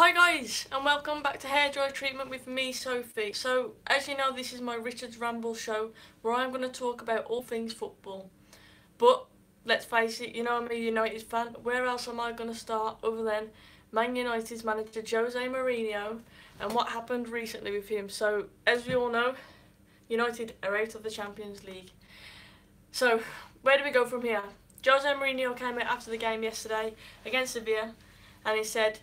Hi guys, and welcome back to Hair Dry Treatment with me, Sophie. So, as you know, this is my Richard's Ramble show where I'm going to talk about all things football. But, let's face it, you know I'm a United fan. Where else am I going to start other than Man United's manager Jose Mourinho and what happened recently with him? So, as we all know, United are out of the Champions League. So, where do we go from here? Jose Mourinho came out after the game yesterday against Sevilla and he said,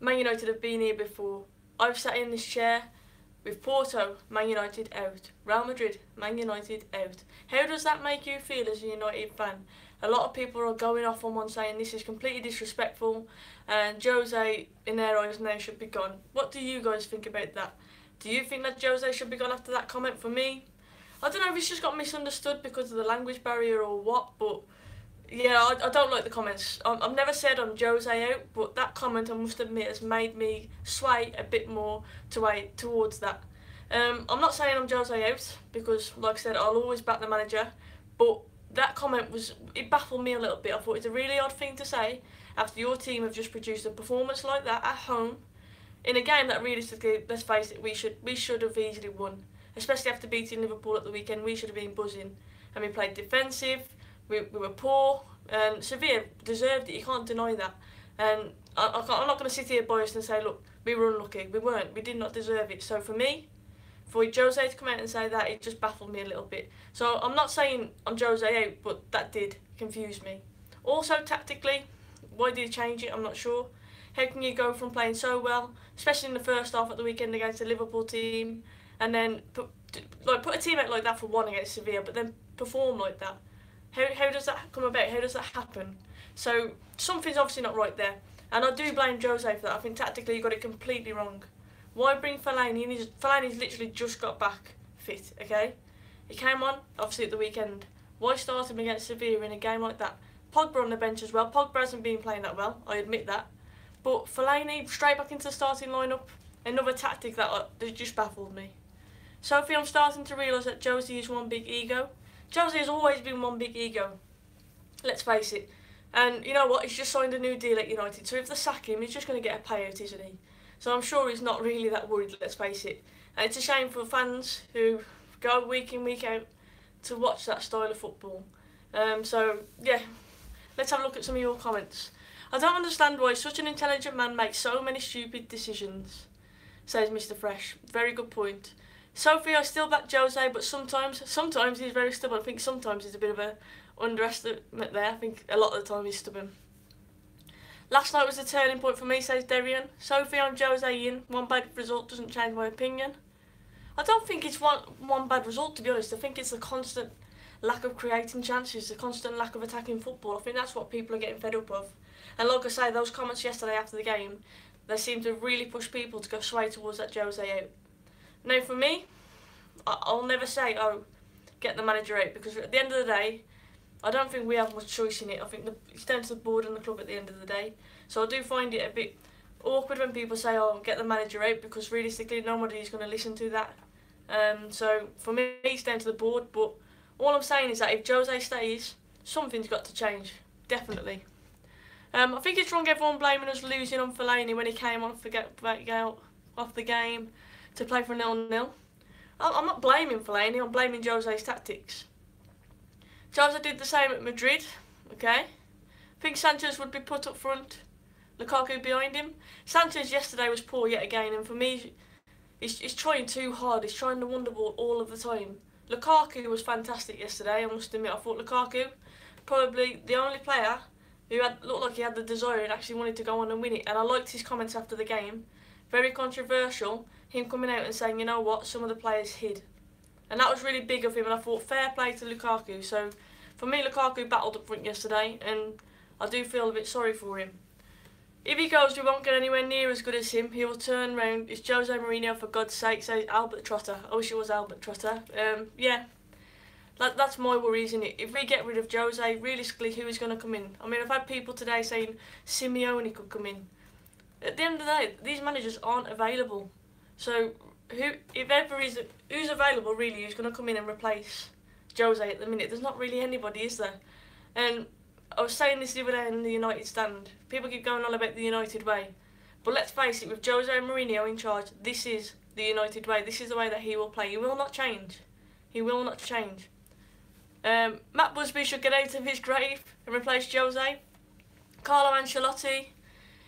Man United have been here before. I've sat in this chair with Porto, Man United out. Real Madrid, Man United out. How does that make you feel as a United fan? A lot of people are going off on one saying this is completely disrespectful and Jose, in their eyes now, should be gone. What do you guys think about that? Do you think that Jose should be gone after that comment? For me, I don't know if he's just got misunderstood because of the language barrier or what, but yeah, I don't like the comments. I've never said I'm Jose out, but that comment, I must admit, has made me sway a bit more towards that. I'm not saying I'm Jose out, because, like I said, I'll always back the manager, but that comment it baffled me a little bit. I thought it's a really odd thing to say after your team have just produced a performance like that at home, in a game that realistically, let's face it, we should have easily won. Especially after beating Liverpool at the weekend, we should have been buzzing. And we played defensive, we were poor, and Sevilla deserved it, you can't deny that. And I'm not going to sit here biased and say, look, we were unlucky. We weren't, we did not deserve it. So for me, for Jose to come out and say that, it just baffled me a little bit. So I'm not saying I'm Jose out, but that did confuse me. Also, tactically, why did he change it? I'm not sure. How can you go from playing so well, especially in the first half at the weekend against the Liverpool team, and then put a team out like that for one against Sevilla, but then perform like that? How does that come about? How does that happen? So something's obviously not right there. And I do blame Jose for that. I think tactically he got it completely wrong. Why bring Fellaini? Fellaini's literally just got back fit, okay? He came on, obviously, at the weekend. Why start him against Sevilla in a game like that? Pogba on the bench as well. Pogba hasn't been playing that well, I admit that. But Fellaini, straight back into the starting lineup. Another tactic that just baffled me. Sophie, I'm starting to realise that Jose is one big ego. Jose has always been one big ego, let's face it. And you know what, he's just signed a new deal at United, so if they sack him, he's just going to get a payout, isn't he? So I'm sure he's not really that worried, let's face it. And it's a shame for fans who go week in, week out to watch that style of football. So, yeah, let's have a look at some of your comments. I don't understand why such an intelligent man makes so many stupid decisions, says Mr. Fresh. Very good point. Sophie, I still back Jose, but sometimes he's very stubborn. I think sometimes he's a bit of a underestimate there. I think a lot of the time he's stubborn. Last night was a turning point for me, says Darian. Sophie, I'm Jose in. One bad result doesn't change my opinion. I don't think it's one bad result, to be honest. I think it's the constant lack of creating chances, the constant lack of attacking football. I think that's what people are getting fed up of. And like I say, those comments yesterday after the game, they seem to really push people to go sway towards that Jose out. Now for me, I'll never say, oh, get the manager out, because at the end of the day, I don't think we have much choice in it. I think it's down to the board and the club at the end of the day. So I do find it a bit awkward when people say, oh, get the manager out, because realistically nobody's going to listen to that. So for me, it's down to the board, but all I'm saying is that if Jose stays, something's got to change, definitely. I think it's wrong everyone blaming us losing on Fellaini when he came on off the game to play for 0-0. I'm not blaming Fellaini, I'm blaming Jose's tactics. Jose did the same at Madrid, okay? I think Sanchez would be put up front, Lukaku behind him. Sanchez yesterday was poor yet again, and for me, he's trying too hard, he's trying the wonder ball all of the time. Lukaku was fantastic yesterday, I must admit. I thought Lukaku, probably the only player who looked like he had the desire and actually wanted to go on and win it. And I liked his comments after the game. Very controversial, him coming out and saying, you know what, some of the players hid. And that was really big of him, and I thought fair play to Lukaku. So for me, Lukaku battled up front yesterday, and I do feel a bit sorry for him. If he goes, we won't get anywhere near as good as him. He will turn round. It's Jose Mourinho, for God's sake, says Albert Trotter. I wish it was Albert Trotter. Yeah, that's my worry, isn't it? If we get rid of Jose, realistically, who is going to come in? I mean, I've had people today saying Simeone could come in. At the end of the day, these managers aren't available. So who's available really, who's going to come in and replace Jose at the minute? There's not really anybody, is there? And I was saying this the other day in the United stand. People keep going on about the United way. But let's face it, with Jose Mourinho in charge, this is the United way. This is the way that he will play. He will not change. He will not change. Matt Busby should get out of his grave and replace Jose. Carlo Ancelotti,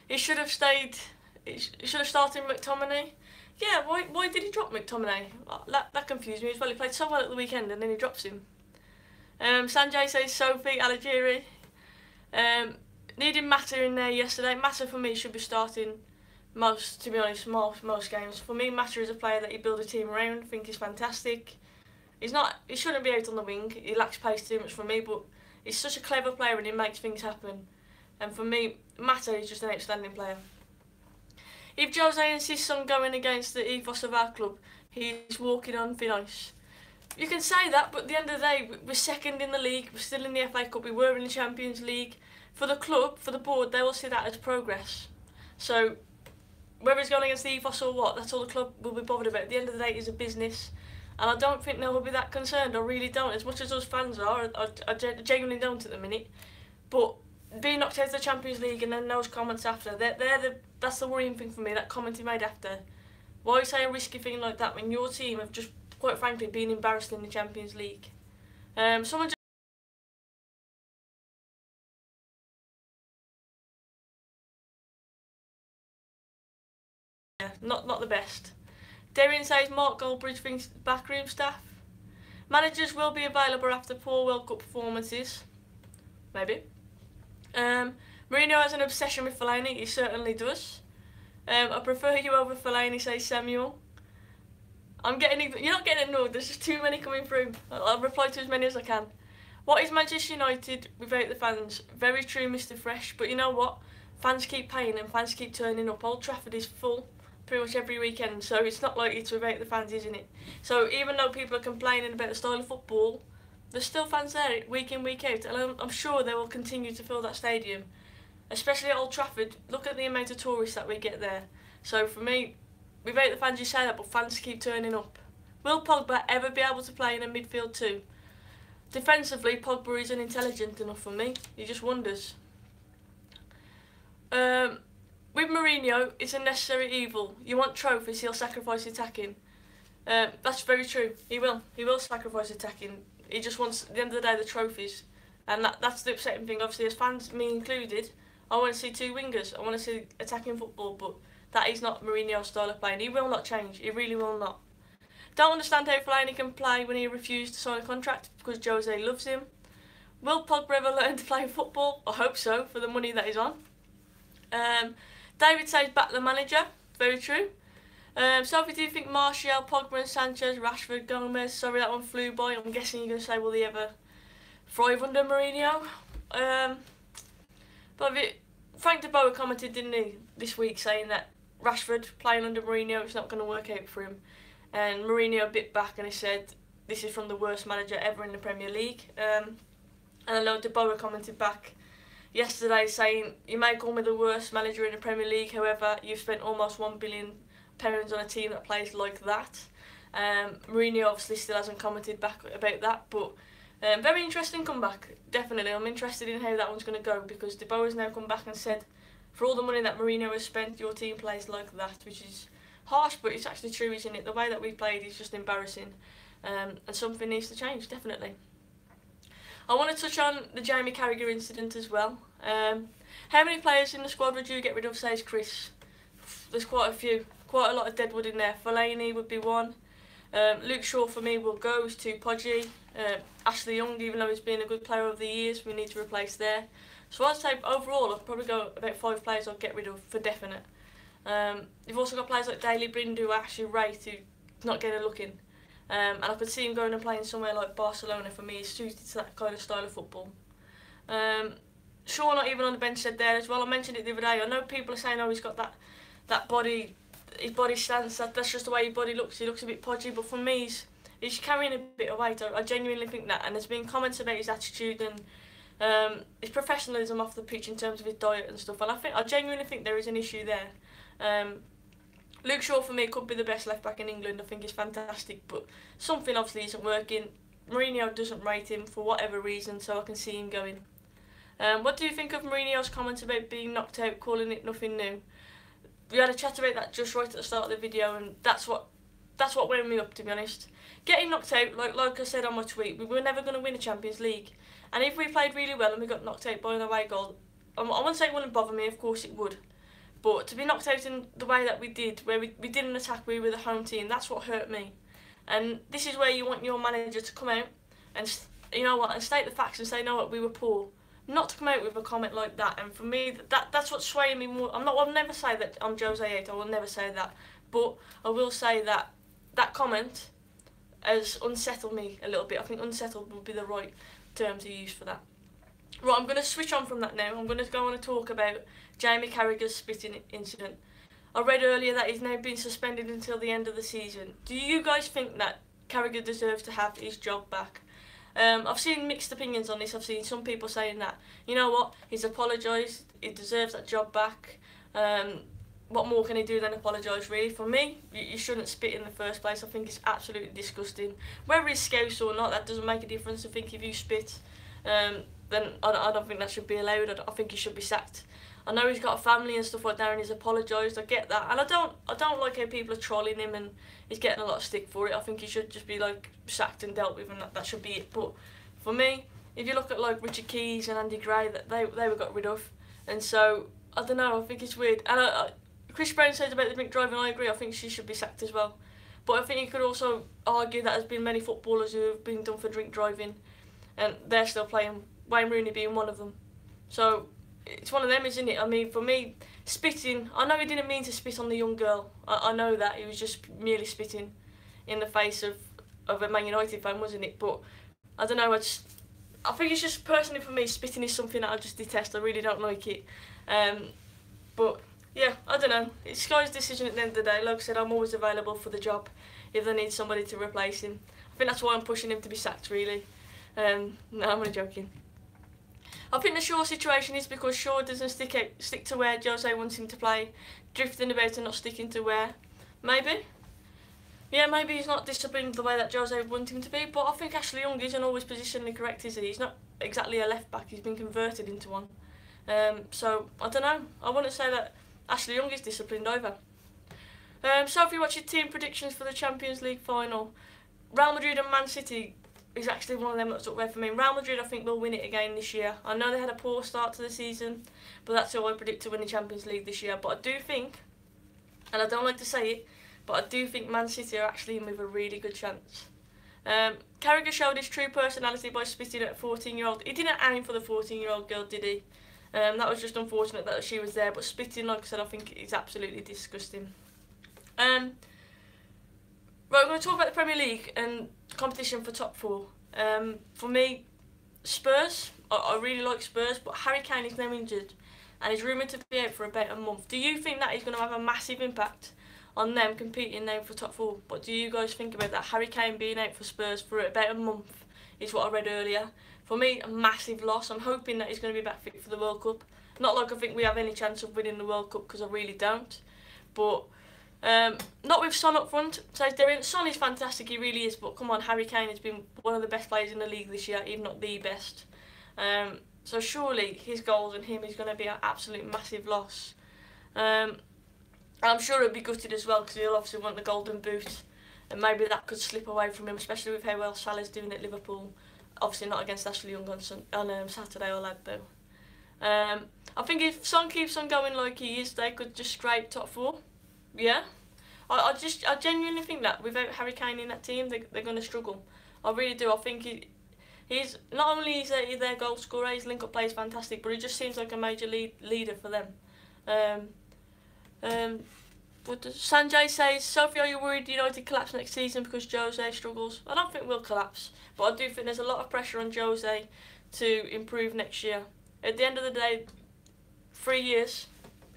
he should have stayed. He should have started McTominay. Yeah, why did he drop McTominay? That confused me as well. He played so well at the weekend and then he drops him. Sanjay says Sophie Alagiri. Needed Mata in there yesterday. Mata for me should be starting most games. For me, Mata is a player that you build a team around. I think he's fantastic. He shouldn't be out on the wing. He lacks pace too much for me, but he's such a clever player and he makes things happen. And for me, Mata is just an outstanding player. If Jose insists on going against the ethos of our club, he's walking on thin ice. You can say that, but at the end of the day, we're second in the league, we're still in the FA Cup, we were in the Champions League. For the club, for the board, they will see that as progress. So, whether it's going against the ethos or what, that's all the club will be bothered about. At the end of the day, it's a business. And I don't think they will be that concerned, I really don't. As much as us fans are, I genuinely don't at the minute. But being knocked out of the Champions League and then those comments after, that's the worrying thing for me, that comment he made after. Why say a risky thing like that when your team have just, quite frankly, been embarrassed in the Champions League? Someone just not the best. Darian says Mark Goldbridge thinks backroom staff. Managers will be available after poor World Cup performances. Maybe. Mourinho has an obsession with Fellaini, he certainly does. I prefer you over Fellaini, says Samuel. You're not getting annoyed, there's just too many coming through. I'll reply to as many as I can. What is Manchester United without the fans? Very true, Mr. Fresh, but you know what? Fans keep paying and fans keep turning up. Old Trafford is full pretty much every weekend, so it's not like it's without the fans, isn't it? So even though people are complaining about the style of football, there's still fans there week in, week out, and I'm sure they will continue to fill that stadium. Especially at Old Trafford, look at the amount of tourists that we get there. So for me, without the fans you say that, but fans keep turning up. Will Pogba ever be able to play in a midfield too? Defensively, Pogba isn't intelligent enough for me. He just wonders. With Mourinho, it's a necessary evil. You want trophies, he'll sacrifice attacking. That's very true. He will. He will sacrifice attacking. He just wants, at the end of the day, the trophies. And that's the upsetting thing, obviously, as fans, me included. I want to see two wingers. I want to see attacking football, but that is not Mourinho's style of playing. He will not change. He really will not. Don't understand how Fellaini can play when he refused to sign a contract because Jose loves him. Will Pogba ever learn to play football? I hope so, for the money that he's on. David says back the manager. Very true. Sophie, do you think Martial, Pogba and Sanchez, Rashford, Gomez, sorry that one flew by, I'm guessing you're going to say will they ever thrive under Mourinho? But Frank de Boer commented, didn't he, this week, saying that Rashford playing under Mourinho, it's not going to work out for him. And Mourinho bit back and he said, this is from the worst manager ever in the Premier League. And I know de Boer commented back yesterday saying, you may call me the worst manager in the Premier League, however, you've spent almost £1 billion on a team that plays like that. Mourinho obviously still hasn't commented back about that, but very interesting comeback, definitely. I'm interested in how that one's going to go because de Boer has now come back and said, for all the money that Mourinho has spent, your team plays like that, which is harsh, but it's actually true, isn't it? The way that we played is just embarrassing, and something needs to change, definitely. I want to touch on the Jamie Carragher incident as well. How many players in the squad would you get rid of, says Chris? There's quite a few, quite a lot of deadwood in there. Fellaini would be one. Luke Shaw for me will go to Podgy. Ashley Young, even though he's been a good player over the years, we need to replace there. So I'd say overall I'd probably go about 5 players I'd get rid of for definite. You've also got players like Daly Blind who I actually rate who not getting a look in. And I could see him going and playing somewhere like Barcelona. For me, he's suited to that kind of style of football. Shaw not even on the bench said there as well. I mentioned it the other day. I know people are saying, oh, he's got that body, his body stance, that's just the way his body looks. He looks a bit podgy, but for me, he's carrying a bit of weight. I genuinely think that. And there's been comments about his attitude and his professionalism off the pitch in terms of his diet and stuff. And I genuinely think there is an issue there. Luke Shaw for me could be the best left back in England. I think he's fantastic, but something obviously isn't working. Mourinho doesn't rate him for whatever reason, so I can see him going. What do you think of Mourinho's comments about being knocked out, calling it nothing new? we had a chat about that just right at the start of the video, and that's what wound me up, to be honest. Getting knocked out, like I said on my tweet, we were never going to win a Champions League. And if we played really well and we got knocked out by an away goal, I wouldn't say it wouldn't bother me, of course it would. But to be knocked out in the way that we did, where we didn't attack, we were the home team, that's what hurt me. And this is where you want your manager to come out and, you know what, and state the facts and say, no, what, we were poor. Not to come out with a comment like that. And for me, that's what's swaying me more. I'll never say that I'm Jose 8, I will never say that. But I will say that that comment has unsettled me a little bit. I think unsettled would be the right term to use for that. Right, I'm going to switch on from that now. I'm going to go on and talk about Jamie Carragher's spitting incident. I read earlier that he's now been suspended until the end of the season. Do you guys think that Carragher deserves to have his job back? I've seen mixed opinions on this. I've seen some people saying that, you know what, he's apologised, he deserves that job back. What more can he do than apologise, really? For me, you shouldn't spit in the first place. I think it's absolutely disgusting. Whether he's Scouse or not, that doesn't make a difference. I think if you spit, then I don't think that should be allowed. I think he should be sacked. I know he's got a family and stuff like that, and he's apologised. I get that, and I don't like how people are trolling him, and he's getting a lot of stick for it. I think he should just be like sacked and dealt with, and that should be it. But for me, if you look at like Richard Keys and Andy Gray, that they were got rid of, and so I don't know. I think it's weird. And Chris Brown says about the drink driving. I agree. I think she should be sacked as well. But I think you could also argue that there's been many footballers who have been done for drink driving, and they're still playing. Wayne Rooney being one of them. So it's one of them, isn't it? I mean, for me, spitting, I know he didn't mean to spit on the young girl. I know that. He was just merely spitting in the face of a Man United fan, wasn't it? But I don't know, I think it's just, personally for me, spitting is something that I just detest. I really don't like it. But yeah, I don't know. It's Sky's decision at the end of the day. Like I said, I'm always available for the job if they need somebody to replace him. I think that's why I'm pushing him to be sacked, really. No, I'm only joking. I think the Shaw situation is because Shaw doesn't stick to where Jose wants him to play, drifting about and not sticking to where. Maybe. Yeah, maybe he's not disciplined the way that Jose wants him to be, but I think Ashley Young isn't always positionally correct, is he? He's not exactly a left back, he's been converted into one. So, I don't know. I wouldn't say that Ashley Young is disciplined either. Sophie, what's your team predictions for the Champions League final? Real Madrid and Man City is actually one of them that's up there for me. Real Madrid, I think, will win it again this year. I know they had a poor start to the season, but that's who I predict to win the Champions League this year. But I do think, and I don't like to say it, but I do think Man City are actually in with a really good chance. Carragher showed his true personality by spitting at a 14-year-old. He didn't aim for the 14-year-old girl, did he? That was just unfortunate that she was there, but spitting, like I said, I think is absolutely disgusting. Right, we're going to talk about the Premier League and competition for top four. For me, Spurs, I really like Spurs, but Harry Kane is now injured and is rumoured to be out for about a month. Do you think that is going to have a massive impact on them competing now for top four? What do you guys think about that? Harry Kane being out for Spurs for about a month is what I read earlier. For me, a massive loss. I'm hoping that he's going to be back fit for the World Cup. Not like I think we have any chance of winning the World Cup, because I really don't. But not with Son up front. Son is fantastic, he really is, but come on, Harry Kane has been one of the best players in the league this year, if not the best. So surely his goals and him is going to be an absolute massive loss. I'm sure he'll be gutted as well, because he'll obviously want the golden boot, and maybe that could slip away from him, especially with how well Salah's doing at Liverpool. Obviously not against Ashley Young on Saturday or Ladbo. I think if Son keeps on going like he is, they could just scrape top four. Yeah, I genuinely think that without Harry Kane in that team, they're going to struggle. I really do. I think he's not only is he their goal scorer, his link-up play is fantastic, but he just seems like a major leader for them. But Sanjay says, Sophie, are you worried United collapse next season because Jose struggles? I don't think we'll collapse, but I do think there's a lot of pressure on Jose to improve next year. At the end of the day, 3 years,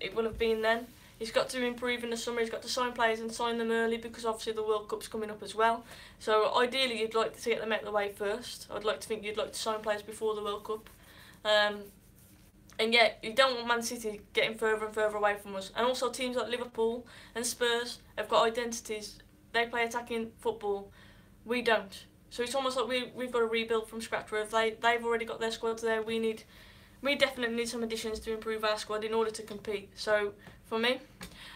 it will have been then. He's got to improve in the summer, he's got to sign players and sign them early, because obviously the World Cup's coming up as well. So ideally you'd like to get them out of the way first. I'd like to think you'd like to sign players before the World Cup. And yeah, you don't want Man City getting further and further away from us. And also teams like Liverpool and Spurs have got identities. They play attacking football, we don't. So it's almost like we've got to rebuild from scratch, where they've already got their squads there. We definitely need some additions to improve our squad in order to compete. So, for me,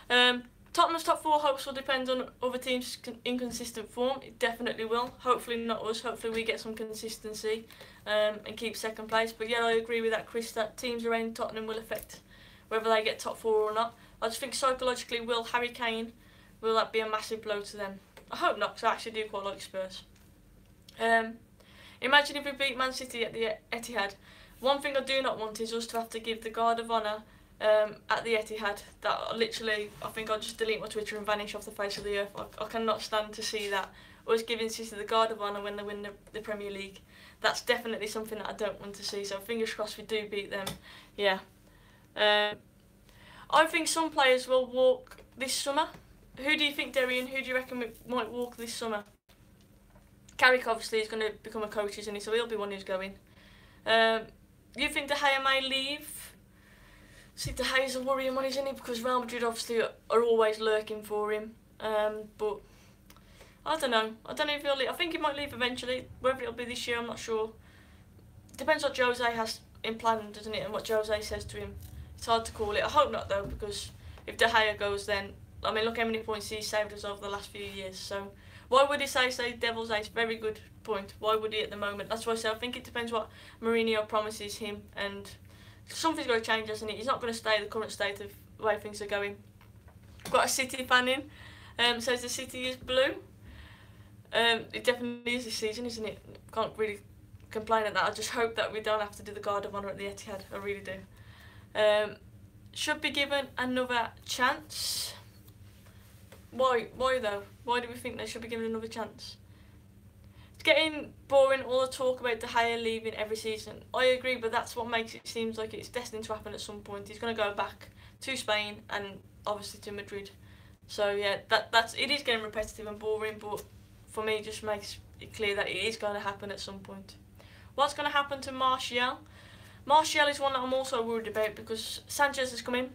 Tottenham's top 4 hopes will depend on other teams' inconsistent form. It definitely will. Hopefully not us. Hopefully we get some consistency and keep second place. But yeah, I agree with that, Chris, that teams around Tottenham will affect whether they get top 4 or not. I just think psychologically, will Harry Kane, will that be a massive blow to them? I hope not, because I actually do quite like Spurs. Imagine if we beat Man City at the Etihad. One thing I do not want is us to have to give the guard of honour at the Etihad. That literally, I think I'll just delete my Twitter and vanish off the face of the earth. I cannot stand to see that. Us giving City the guard of honour when they win the Premier League. That's definitely something that I don't want to see. So fingers crossed we do beat them. Yeah. I think some players will walk this summer. Who do you think, Darian? Who do you reckon might walk this summer? Carrick obviously is going to become a coach, isn't he? So he'll be one who's going. You think De Gea may leave? See, De Gea's a worrying one, isn't he? Because Real Madrid obviously are always lurking for him. But I don't know. I don't know if he'll leave. I think he might leave eventually. Whether it'll be this year, I'm not sure. Depends what Jose has in plan, doesn't it? And what Jose says to him. It's hard to call it. I hope not, though, because if De Gea goes, then I mean, look how many points he's saved us over the last few years. So why would he say Devil's Ace? Very good point. Why would he at the moment? That's why I say I think it depends what Mourinho promises him, and something's got to change, hasn't it? He's not going to stay the current state of the way things are going. Got a City fan in. Says the City is blue. It definitely is this season, isn't it? Can't really complain at that. I just hope that we don't have to do the guard of honour at the Etihad. I really do. Should be given another chance. Why though? Why do we think they should be given another chance? It's getting boring, all the talk about De Gea leaving every season. I agree, but that's what makes it seem like it's destined to happen at some point. He's going to go back to Spain and obviously to Madrid. So yeah, it is getting repetitive and boring, but for me it just makes it clear that it is going to happen at some point. What's going to happen to Martial? Martial is one that I'm also worried about because Sanchez has come in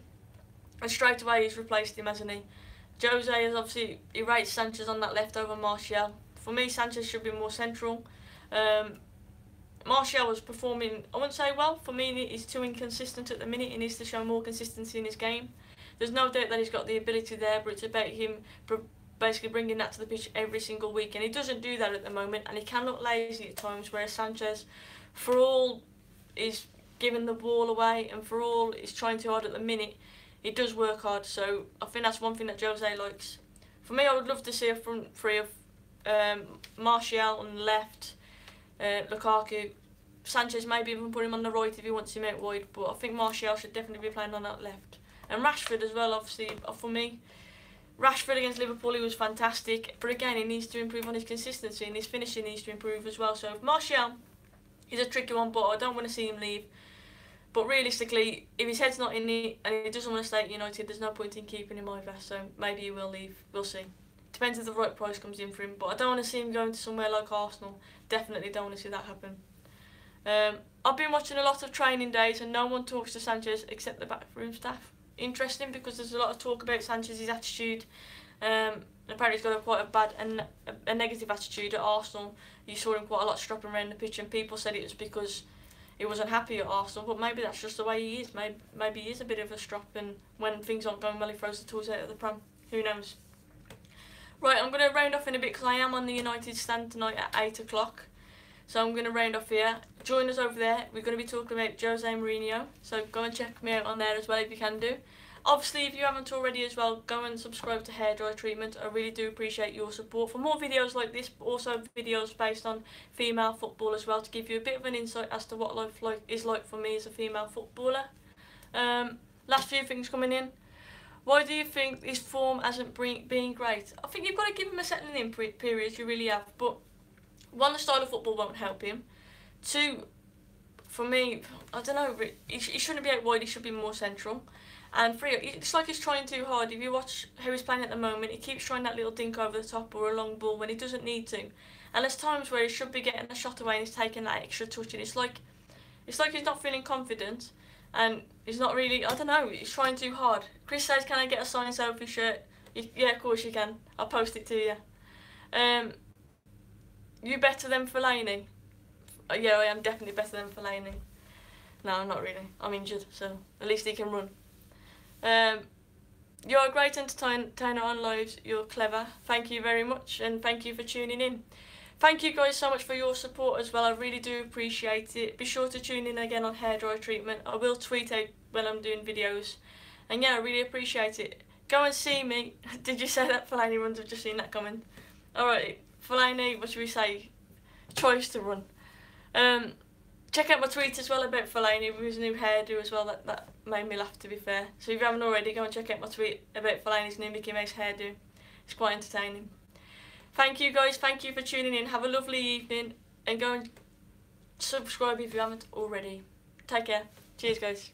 and straight away he's replaced him, hasn't he? Jose has obviously, he rates Sanchez on that left over Martial. For me, Sanchez should be more central. Martial was performing, I wouldn't say well, for me he's too inconsistent at the minute. He needs to show more consistency in his game. There's no doubt that he's got the ability there, but it's about him basically bringing that to the pitch every single week, and he doesn't do that at the moment, and he can look lazy at times, whereas Sanchez, for all he's giving the ball away and for all he's trying too hard at the minute, he does work hard. So I think that's one thing that Jose likes. For me, I would love to see a front three of Martial on the left, Lukaku, Sanchez, maybe even put him on the right if he wants him out wide, but I think Martial should definitely be playing on that left. And Rashford as well, obviously, for me. Rashford against Liverpool, he was fantastic, but again, he needs to improve on his consistency and his finishing needs to improve as well. So Martial is a tricky one, but I don't want to see him leave. But realistically, if his head's not in it and he doesn't want to stay at United, there's no point in keeping him either. So maybe he will leave. We'll see. Depends if the right price comes in for him. But I don't want to see him going to somewhere like Arsenal. Definitely don't want to see that happen. I've been watching a lot of training days and no one talks to Sanchez except the backroom staff. Interesting, because there's a lot of talk about Sanchez's attitude. Apparently he's got quite a bad and a negative attitude at Arsenal. You saw him quite a lot stropping around the pitch, and people said it was because he was unhappy at Arsenal, but maybe that's just the way he is. Maybe he is a bit of a strop, and when things aren't going well, he throws the tools out of the pram. Who knows? Right, I'm going to round off in a bit because I am on the United stand tonight at 8 o'clock. So I'm going to round off here. Join us over there. We're going to be talking about Jose Mourinho. So go and check me out on there as well if you can do. Obviously, if you haven't already as well, go and subscribe to Hairdryer Treatment. I really do appreciate your support for more videos like this, but also videos based on female football as well, to give you a bit of an insight as to what life is like for me as a female footballer. Last few things coming in. Why do you think his form hasn't been great? I think you've got to give him a settling in period, you really have. But one, the style of football won't help him. Two, for me, I don't know, he shouldn't be out wide, he should be more central. And three, it's like he's trying too hard. If you watch how he's playing at the moment, he keeps trying that little dink over the top or a long ball when he doesn't need to. And there's times where he should be getting a shot away and he's taking that extra touch, and it's like he's not feeling confident, and he's not really, I don't know, he's trying too hard. Chris says, can I get a signed selfie shirt? Yeah, of course you can. I'll post it to you. You better than Fellaini? Yeah, I am definitely better than Fellaini. No, I'm not really. I'm injured, so at least he can run. You're a great entertainer on lives. You're clever. Thank you very much, and thank you for tuning in. Thank you guys so much for your support as well. I really do appreciate it. Be sure to tune in again on hairdryer treatment. I will tweet out when I'm doing videos. And yeah, I really appreciate it. Go and see me. Did you say that, Fellaini runs? I've just seen that comment. Alright, Fellaini, what should we say? Choice to run. Check out my tweet as well about Fellaini with his new hairdo as well. That made me laugh, to be fair. So if you haven't already, go and check out my tweet about Fellaini's new Mickey Mouse hairdo. It's quite entertaining. Thank you guys, thank you for tuning in. Have a lovely evening and go and subscribe if you haven't already. Take care. Cheers guys.